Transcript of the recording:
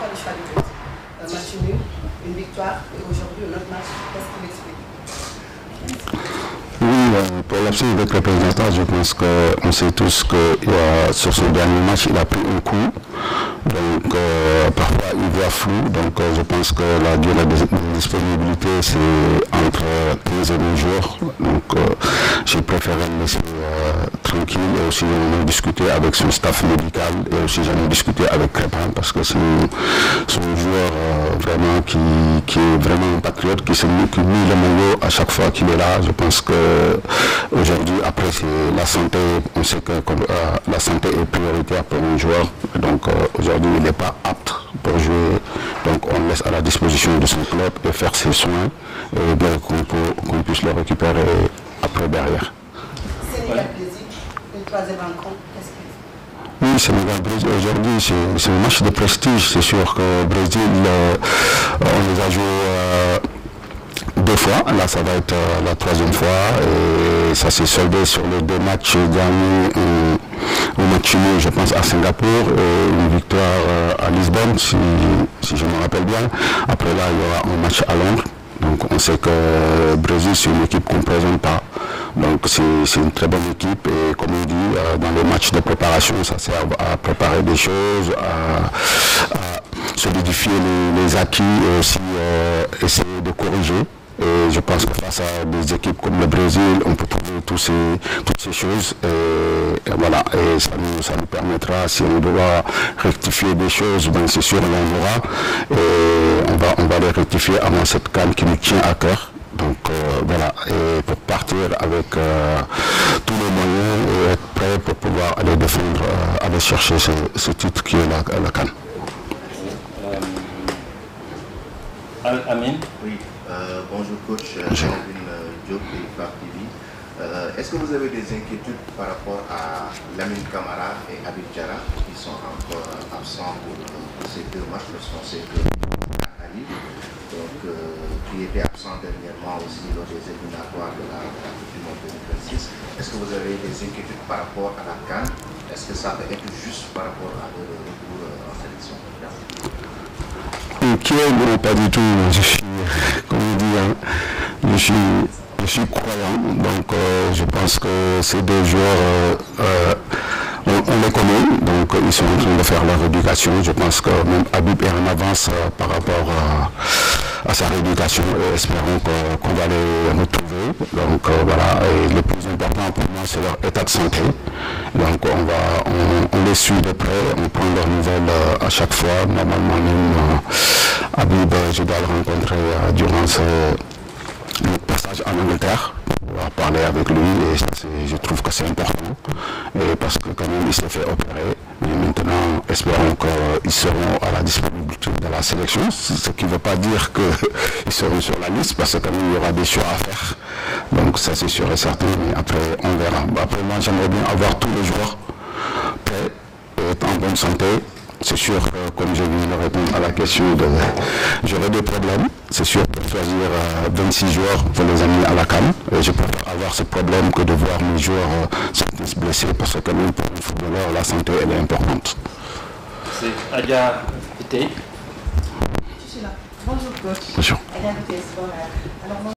le choix du Brésil? Un match nul, une victoire et aujourd'hui un autre match. Qu'est-ce qui l'explique? Oui, pour l'absence de représentant, je pense qu'on sait tous que sur son dernier match, il a pris un coup. Donc parfois il voit flou. Donc je pense que la durée de disponibilité c'est entre 15 et 20 jours. Donc j'ai préféré le laisser tranquille et aussi on a discuté avec son staff médical et aussi j'en ai discuté avec Crépin parce que c'est un joueur vraiment qui est vraiment un patriote, qui met le maillot à chaque fois qu'il est là. Je pense que aujourd'hui, après c'est la santé, on sait que la santé est prioritaire pour un joueur. Donc aujourd'hui il n'est pas apte pour jouer. Donc on laisse à la disposition de son club de faire ses soins et bien qu'on puisse le récupérer après derrière. Sénégal-Brésil, une troisième rencontre, qu'est-ce qu'il fait? Oui, Sénégal-Brésil aujourd'hui c'est un match de prestige. C'est sûr que Brésil, on les a joués deux fois, là ça va être la troisième fois et ça s'est soldé sur les deux matchs derniers, un match nul je pense à Singapour et une victoire à Lisbonne si je me rappelle bien. Après là il y aura un match à Londres, donc on sait que Brésil c'est une équipe qu'on ne présente pas, donc c'est une très bonne équipe et comme on dit dans les matchs de préparation ça sert à préparer des choses, à solidifier les acquis et aussi essayer de corriger. Et je pense que face à des équipes comme le Brésil, on peut trouver toutes ces choses. Et voilà, et ça nous permettra, si on doit rectifier des choses, ben c'est sûr, on en aura. Et on va les rectifier avant cette CAN qui nous tient à cœur. Donc voilà, et pour partir avec tous les moyens et être prêt pour pouvoir aller défendre, aller chercher ce titre qui est la CAN. Amin. Oui, bonjour coach, Alvin Diop et Fab TV. Est-ce que vous avez des inquiétudes par rapport à Lamine Camara et Habib Diarra qui sont encore absents pour ces deux matchs, parce qu'on sait que Ali, donc, qui était absent dernièrement aussi lors des éliminatoires de la Coupe du Monde 2026. Est-ce que vous avez des inquiétudes par rapport à la CAN? Est-ce que ça peut être juste par rapport à leur retour en sélection? Non, pas du tout. Je suis, comme on dit, je suis croyant. Donc je pense que ces deux joueurs, on les connaît. Donc ils sont en train de faire leur éducation. Je pense que même Habib est en avance par rapport à sa rééducation et espérons qu'on va les retrouver. Donc voilà, et le plus important pour moi c'est leur état de santé. Donc on les suit de près, on prend leurs nouvelles à chaque fois. Normalement même Habib, je dois le rencontrer durant notre passage en Angleterre. On va parler avec lui et je trouve que c'est important. Et parce que quand même il s'est fait opérer. Mais maintenant, espérons qu'ils seront à la disponibilité de la sélection. Ce qui ne veut pas dire qu'ils seront sur la liste parce que quand même il y aura des choix à faire. Donc ça c'est sûr et certain. Mais après on verra. Après moi j'aimerais bien avoir tous les joueurs prêts et être en bonne santé. C'est sûr que, comme je viens de répondre à la question, j'aurai des problèmes. C'est sûr pour choisir 26 joueurs pour les amener à la CAN. Et je préfère avoir ce problème que de voir mes joueurs se blesser parce que quand même pour un footballeur, la santé elle est importante. C'est Adia Pité. Je suis là. Bonjour coach. Bonjour. Adia Pité, alors